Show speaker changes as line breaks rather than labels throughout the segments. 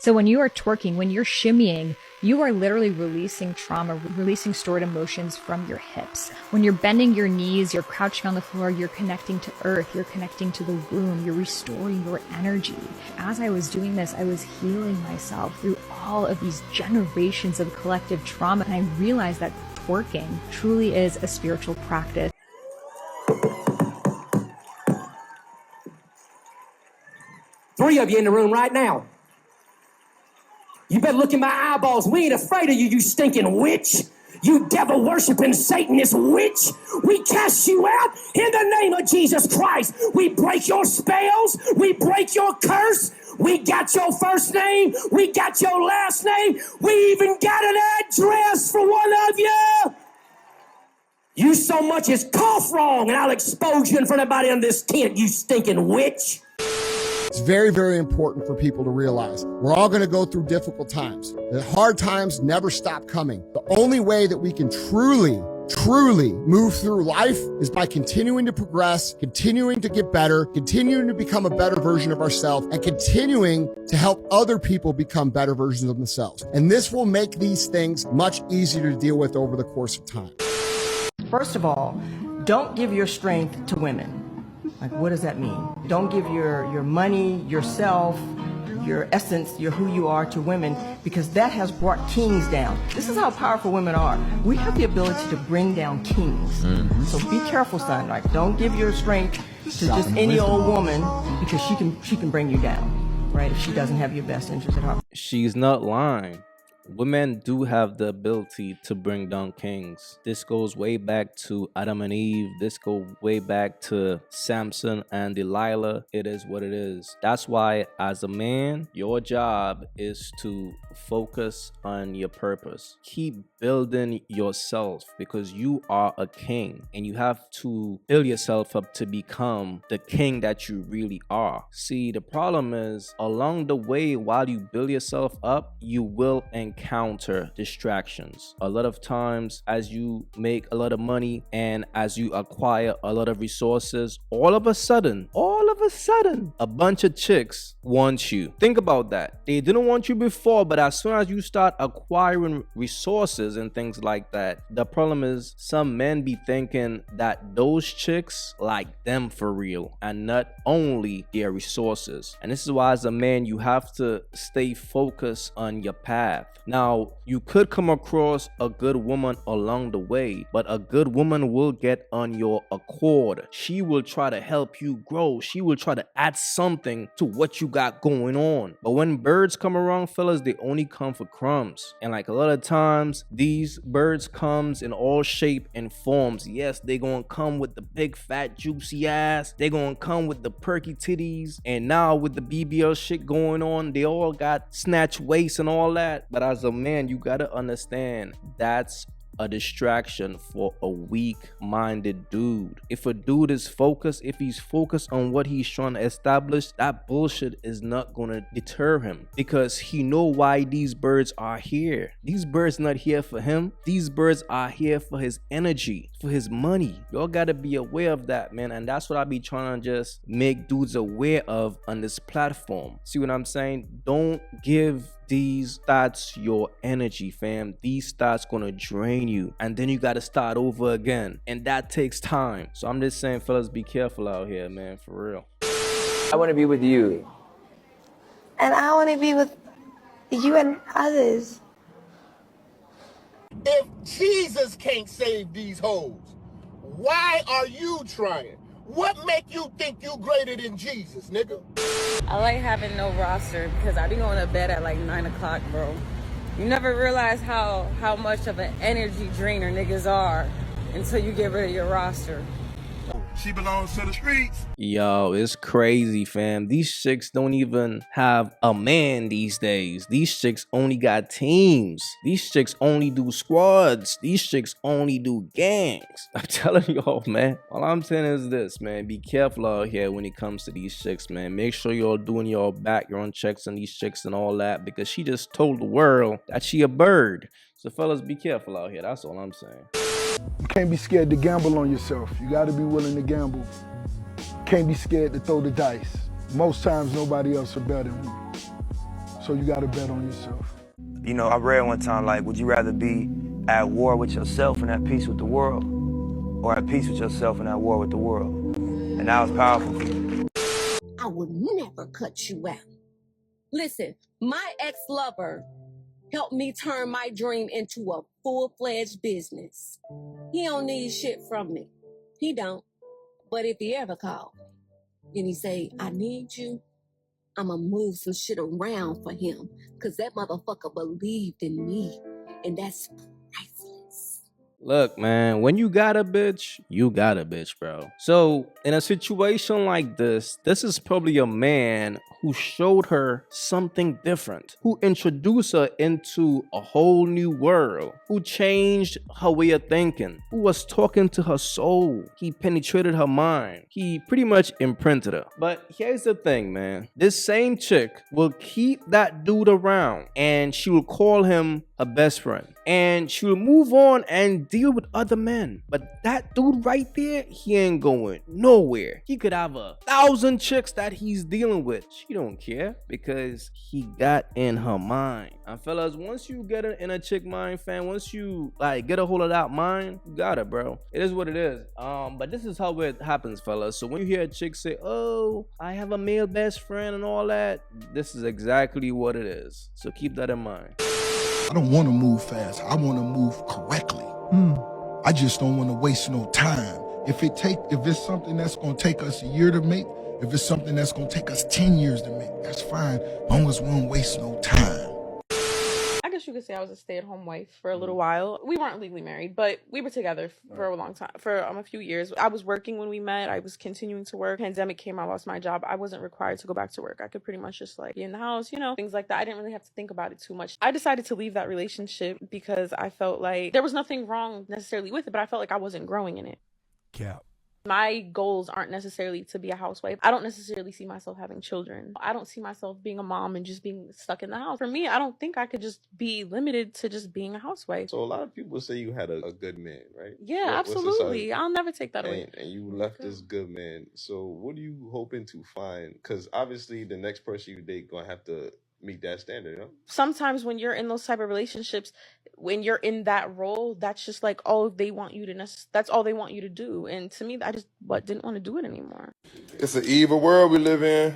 So when you are twerking, when you're shimmying, you are literally releasing trauma, releasing stored emotions from your hips. When you're bending your knees, you're crouching on the floor, you're connecting to earth, you're connecting to the womb, you're restoring your energy. As I was doing this, I was healing myself through all of these generations of collective trauma. And I realized that twerking truly is a spiritual practice.
Three of you in the room right now. You better look in my eyeballs. We ain't afraid of you, you stinking witch. You devil-worshiping Satanist witch. We cast you out in the name of Jesus Christ. We break your spells. We break your curse. We got your first name. We got your last name. We even got an address for one of you. You so much as cough wrong, and I'll expose you in front of everybody in this tent, you stinking witch.
It's very, very important for people to realize we're all going to go through difficult times. The hard times never stop coming. The only way that we can truly move through life is by continuing to progress, continuing to get better, continuing to become a better version of ourselves, and continuing to help other people become better versions of themselves. And this will make these things much easier to deal with over the course of time.
First of all, don't give your strength to women. Like, what does that mean? Don't give your money, yourself, your essence, your who you are to women, because that has brought kings down. This is how powerful women are. We have the ability to bring down kings. So be careful, son. Like, don't give your strength to just any old woman, because she can bring you down, right? If she doesn't have your best interest at heart.
She's not lying. Women do have the ability to bring down kings. This goes way back to Adam and Eve. This goes way back to Samson and Delilah. It is what it is. That's why, as a man, your job is to focus on your purpose. Keep building yourself, because you are a king and you have to build yourself up to become the king that you really are. See, the problem is, along the way, while you build yourself up, you will encounter distractions. A lot of times, as you make a lot of money and as you acquire a lot of resources, all of a sudden, a bunch of chicks want you. Think about that. They didn't want you before, but as soon as you start acquiring resources and things like that, the problem is some men be thinking that those chicks like them for real and not only their resources. And this is why, as a man, you have to stay focused on your path. Now, you could come across a good woman along the way, but a good woman will get on your accord. She will try to help you grow. She will try to add something to what you got going on. But when birds come around, fellas, they only come for crumbs. And like a lot of times, these birds comes in all shape and forms. Yes, they gonna come with the big fat juicy ass. They gonna come with the perky titties. And now with the BBL shit going on, they all got snatch waist and all that. But as a man, you gotta understand that's a distraction for a weak-minded dude. If a dude is focused, if he's focused on what he's trying to establish, that bullshit is not gonna deter him, because he know why these birds are here. These birds not here for him. These birds are here for his energy, for his money. Y'all gotta be aware of that, man. And that's what I be trying to just make dudes aware of on this platform. See what I'm saying? Don't give these thoughts your energy, fam. These thoughts gonna drain you, and then you gotta start over again, and that takes time. So I'm just saying, fellas, be careful out here, man, for real.
I want to be with you.
And I want to be with you and others.
If Jesus can't save these hoes, why are you trying? What make you think you greater than Jesus, nigga?
I like having no roster, because I be going to bed at like 9 o'clock, bro. You never realize how much of an energy drainer niggas are until you get rid of your roster.
She belongs to the streets.
Yo, it's crazy, fam. These chicks don't even have a man these days. These chicks only got teams. These chicks only do squads. These chicks only do gangs. I'm telling y'all, man. All I'm saying is this, man. Be careful out here when it comes to these chicks, man. Make sure y'all doing your background checks on these chicks and all that, because she just told the world that she a bird. So fellas, be careful out here. That's all I'm saying.
You can't be scared to gamble on yourself. You gotta be willing to gamble. Can't be scared to throw the dice. Most times nobody else are better than you. So you got to bet on yourself.
You know, I read one time, like, would you rather be at war with yourself and at peace with the world, or at peace with yourself and at war with the world? And that was powerful for me.
I would never cut you out. Listen, my ex-lover helped me turn my dream into a full-fledged business. He don't need shit from me. He don't. But if he ever called and he say, I need you, I'ma move some shit around for him. Cause that motherfucker believed in me. And that's priceless.
Look, man, when you got a bitch, you got a bitch, bro. So in a situation like this is probably a man who showed her something different, who introduced her into a whole new world, who changed her way of thinking, who was talking to her soul. He penetrated her mind. He pretty much imprinted her. But here's the thing, man. This same chick will keep that dude around and she will call him a best friend. And she will move on and deal with other men. But that dude right there, he ain't going nowhere. He could have 1,000 chicks that he's dealing with. She don't care because he got in her mind. And fellas, once you get in a chick mind, fam, once you get a hold of that mind, you got it, bro. It is what it is. But this is how it happens, fellas. So when you hear a chick say, oh, I have a male best friend and all that, this is exactly what it is. So keep that in mind.
I don't want to move fast. I want to move correctly. I just don't want to waste no time. If it's something that's going to take us a year to make, if it's something that's going to take us 10 years to make, that's fine, as long as we don't waste no time.
I guess you could say I was a stay-at-home wife for a little while. We weren't legally married, but we were together for a long time, for a few years. I was working when we met. I was continuing to work. Pandemic came, I lost my job. I wasn't required to go back to work. I could pretty much just be in the house, things like that. I didn't really have to think about it too much. I decided to leave that relationship because I felt like there was nothing wrong necessarily with it, but I felt like I wasn't growing in it.
Cap.
My goals aren't necessarily to be a housewife. I don't necessarily see myself having children. I don't see myself being a mom and just being stuck in the house. For me, I don't think I could just be limited to just being a housewife.
So a lot of people say you had a good man, right?
Yeah, absolutely. I'll never take that away.
And you left this good man. So what are you hoping to find? Because obviously the next person you date gonna have to meet that standard,
Sometimes when you're in those type of relationships, when you're in that role, that's just all they want you to that's all they want you to do. And to me, I just didn't want to do it anymore.
It's an evil world we live in.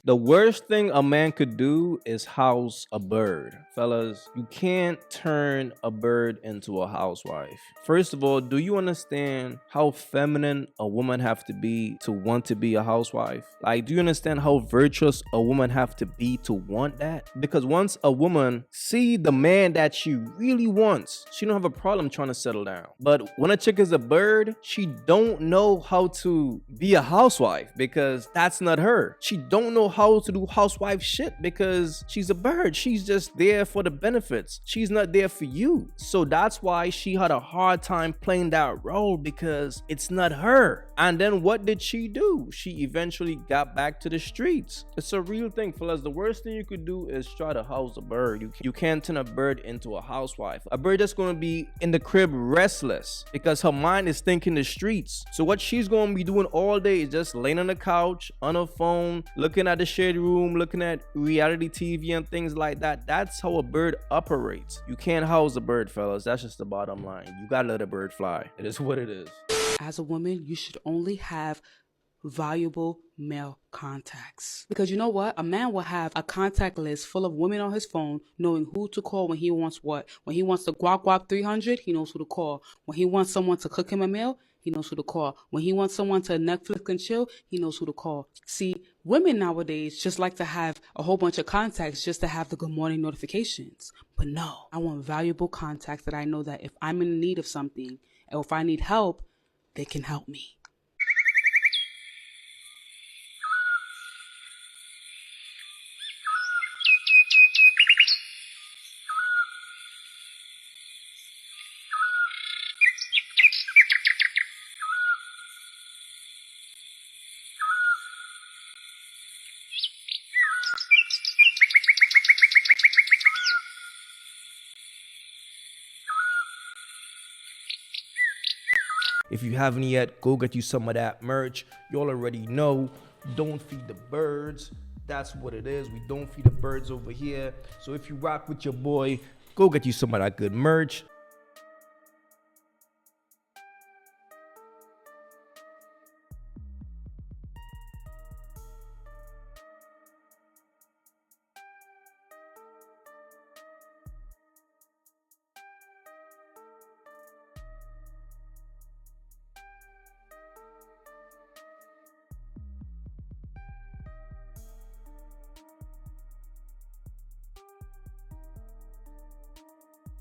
The worst thing a man could do is house a bird. Fellas, you can't turn a bird into a housewife. First of all, do you understand how feminine a woman have to be to want to be a housewife? Do you understand how virtuous a woman have to be to want that? Because once a woman see the man that she really wants, she don't have a problem trying to settle down. But when a chick is a bird, she don't know how to be a housewife because that's not her. She don't know how to do housewife shit because she's a bird. She's just there for the benefits. She's not there for you. So that's why she had a hard time playing that role because it's not her. And then what did she do? She eventually got back to the streets. It's a real thing, fellas. The worst thing you could do is try to house a bird. You can't turn a bird into a housewife. A bird that's going to be in the crib restless because her mind is thinking the streets. So what she's going to be doing all day is just laying on the couch, on her phone, looking at the shade room, looking at reality TV and things like that. That's how a bird operates. You can't house a bird, fellas. That's just the bottom line. You gotta let a bird fly. It is what it is.
As a woman, you should only have valuable male contacts. Because you know what? A man will have a contact list full of women on his phone, knowing who to call when he wants what. When he wants the guap guap 300, he knows who to call. When he wants someone to cook him a meal, he knows who to call. When he wants someone to Netflix and chill, he knows who to call. See, women nowadays just like to have a whole bunch of contacts just to have the good morning notifications. But no, I want valuable contacts that I know that if I'm in need of something or if I need help, they can help me.
If you haven't yet, go get you some of that merch. You all already know. Don't feed the birds.
That's what it is. We don't feed the birds over here. So if you rock with your boy, go get you some of that good merch.